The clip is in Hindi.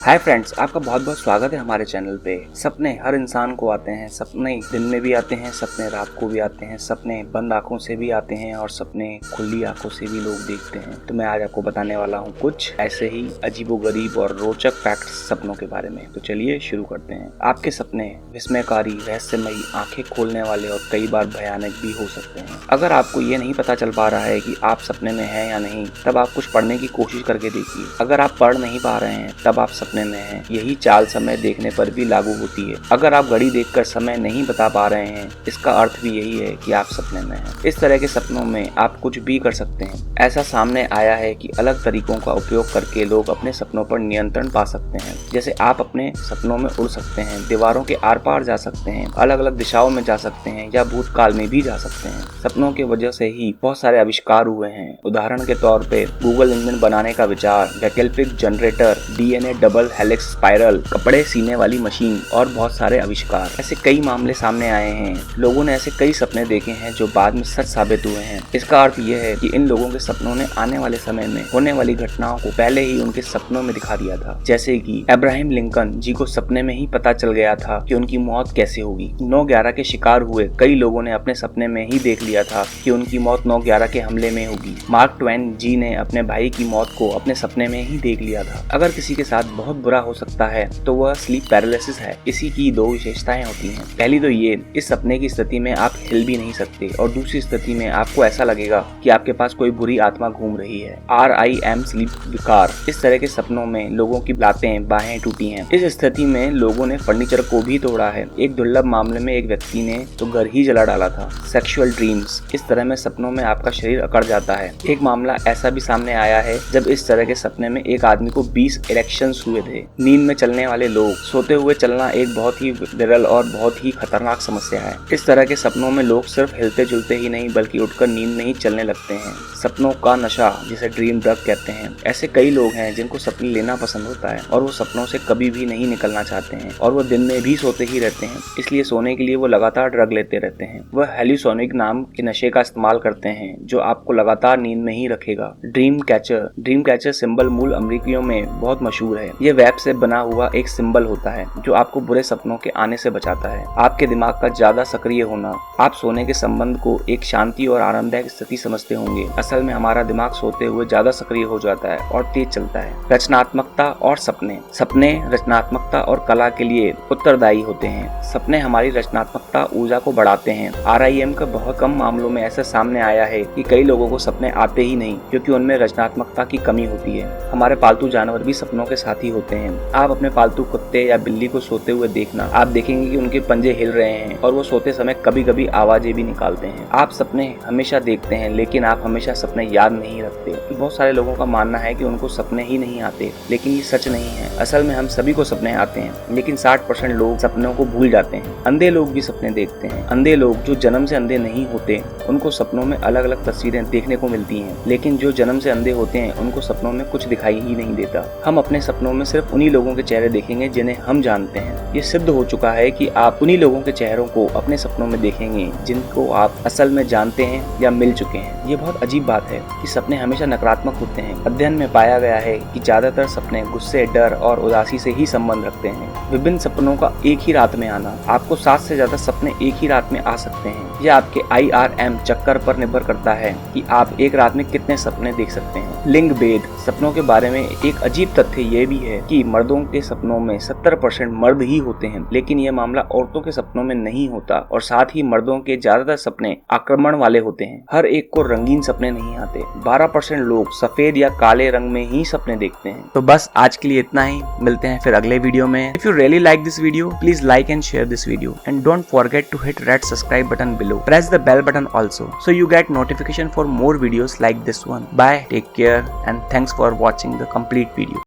हाय फ्रेंड्स, आपका बहुत बहुत स्वागत है हमारे चैनल पे। सपने हर इंसान को आते हैं। सपने दिन में भी आते हैं, सपने रात को भी आते हैं, सपने बंद आंखों से भी आते हैं और सपने खुली आंखों से भी लोग देखते हैं। तो मैं आज आपको बताने वाला हूँ कुछ ऐसे ही अजीबोगरीब और रोचक फैक्ट्स सपनों के बारे में। तो चलिए शुरू करते हैं। आपके सपने विस्मयकारी, रहस्यमयी, आंखें खोलने वाले और कई बार भयानक भी हो सकते हैं। अगर आपको ये नहीं पता चल पा रहा है कि आप सपने में हैं या नहीं, तब आप कुछ पढ़ने की कोशिश करके देखिए। अगर आप पढ़ नहीं पा रहे हैं तब आप सपने में हैं। यही चाल समय देखने पर भी लागू होती है। अगर आप घड़ी देखकर समय नहीं बता पा रहे हैं, इसका अर्थ भी यही है कि आप सपने में हैं। इस तरह के सपनों में आप कुछ भी कर सकते हैं। ऐसा सामने आया है कि अलग तरीकों का उपयोग करके लोग अपने सपनों पर नियंत्रण पा सकते हैं। जैसे आप अपने सपनों में उड़ सकते हैं, दीवारों के आर पार जा सकते हैं, अलग अलग दिशाओं में जा सकते हैं या भूतकाल में भी जा सकते हैं। सपनों की वजह से ही बहुत सारे आविष्कार हुए हैं। उदाहरण के तौर पे गूगल इंजन बनाने का विचार, वैकल्पिक generator, DNA double helix spiral, कपड़े सीने वाली मशीन और बहुत सारे आविष्कार। ऐसे कई मामले सामने आए हैं। लोगों ने ऐसे कई सपने देखे हैं जो बाद में सच साबित हुए हैं। इसका अर्थ यह है कि इन लोगों के सपनों ने आने वाले समय में होने वाली घटनाओं को पहले ही उनके सपनों में दिखा दिया था। जैसे कि अब्राहम लिंकन जी को सपने में ही पता चल गया था कि उनकी मौत कैसे होगी। 9/11 के शिकार हुए कई लोगों ने अपने सपने में ही देख लिया था कि उनकी मौत 9/11 के हमले में होगी। मार्क ट्वेन जी ने अपने भाई की मौत को अपने सपने में ही देख लिया था। अगर किसी के साथ बहुत बुरा हो सकता है तो वह स्लीप पैरालिसिस है। इसी की दो विशेषताएं होती हैं। पहली तो ये, इस सपने की स्थिति में आप हिल भी नहीं सकते और दूसरी स्थिति में आपको ऐसा लगेगा कि आपके पास कोई बुरी आत्मा घूम रही है। REM स्लीप विकार। इस तरह के सपनों में लोगों की लातें बाहें टूटी हैं। इस स्थिति में लोगों ने फर्नीचर को भी तोड़ा है। एक दुर्लभ मामले में एक व्यक्ति ने तो घर ही जला डाला था। Sexual dreams. इस तरह में सपनों में आपका शरीर अकड़ जाता है। एक मामला ऐसा भी सामने आया है जब इस तरह के सपने में एक आदमी को 20 इरेक्शंस हुए थे। नींद में चलने वाले लोग। सोते हुए चलना एक बहुत ही विरल और बहुत ही खतरनाक समस्या है। इस तरह के सपनों में लोग सिर्फ हिलते जुलते ही नहीं बल्कि उठकर नींद में ही चलने लगते हैं। सपनों का नशा, जिसे ड्रीम ड्रग कहते हैं। ऐसे कई लोग हैं जिनको सपने लेना पसंद होता है और वो सपनों से कभी भी नहीं निकलना चाहते हैं और वो दिन में भी सोते ही रहते हैं। इसलिए सोने के लिए वो लगातार ड्रग लेते रहते हैं। वह हेलुसिनोजेनिक नाम के नशे का इस्तेमाल करते हैं जो आपको लगातार नींद में ही रखेगा। ड्रीम कैचर सिंबल मूल अमेरिकियों में बहुत मशहूर है। ये वेब से बना हुआ एक सिंबल होता है जो आपको बुरे सपनों के आने से बचाता है। आपके दिमाग का ज्यादा सक्रिय होना। आप सोने के संबंध को एक शांति और आरामदायक स्थिति समझते होंगे। असल में हमारा दिमाग सोते हुए ज्यादा सक्रिय हो जाता है और तेज चलता है। रचनात्मकता और सपने रचनात्मकता और कला के लिए उत्तरदायी होते हैं। सपने हमारी रचनात्मकता ऊर्जा को बढ़ाते हैं। REM का बहुत कम मामलों में ऐसा सामने आया है कि कई लोगों को सपने आते ही नहीं क्योंकि उनमें रचनात्मकता की कमी होती है। हमारे पालतू जानवर भी सपनों के साथी होते हैं। आप अपने पालतू कुत्ते या बिल्ली को सोते हुए देखना, आप देखेंगे कि उनके पंजे हिल रहे हैं और वो सोते समय कभी कभी आवाजें भी निकालते हैं। आप सपने हमेशा देखते हैं लेकिन आप हमेशा सपने याद नहीं रखते। बहुत सारे लोगों का मानना है कि उनको सपने ही नहीं आते, लेकिन ये सच नहीं है। असल में हम सभी को सपने आते हैं लेकिन 60% लोग सपनों को भूल जाते हैं। अंधे लोग भी सपने देखते हैं। अंधे लोग जो जन्म से अंधे नहीं होते उनको सपनों में अलग अलग तस्वीरें देखने को मिलती हैं, लेकिन जो जन्म से अंधे होते हैं उनको सपनों में कुछ दिखाई ही नहीं देता। हम अपने सपनों में सिर्फ उन्हीं लोगों के चेहरे देखेंगे जिन्हें हम जानते हैं। ये सिद्ध हो चुका है कि आप उन्हीं लोगों के चेहरों को अपने सपनों में देखेंगे जिनको आप असल में जानते हैं या मिल चुके हैं। ये बहुत अजीब बात है कि सपने हमेशा नकारात्मक होते हैं। अध्ययन में पाया गया है कि ज्यादातर सपने गुस्से, डर और उदासी से ही संबंध रखते हैं। विभिन्न सपनों का एक ही रात में आना। आपको 7 से ज्यादा सपने एक ही रात में आ सकते हैं। यह आपके IRM चक्कर पर निर्भर करता है कि आप एक रात में कितने सपने देख सकते हैं। लिंग भेद। सपनों के बारे में एक अजीब तथ्य ये भी है कि मर्दों के सपनों में 70% मर्द ही होते हैं, लेकिन यह मामला औरतों के सपनों में नहीं होता और साथ ही मर्दों के ज्यादातर सपने आक्रमण वाले होते हैं। हर एक को रंगीन सपने नहीं आते। 12% लोग सफेद या काले रंग में ही सपने देखते हैं। तो बस आज के लिए इतना ही। मिलते हैं फिर अगले वीडियो में। If you really like this video, please like and share this video and don't forget to hit red subscribe button below. Press the bell button also so you get notification for more videos like this one. Bye, take care and thanks for watching the complete video.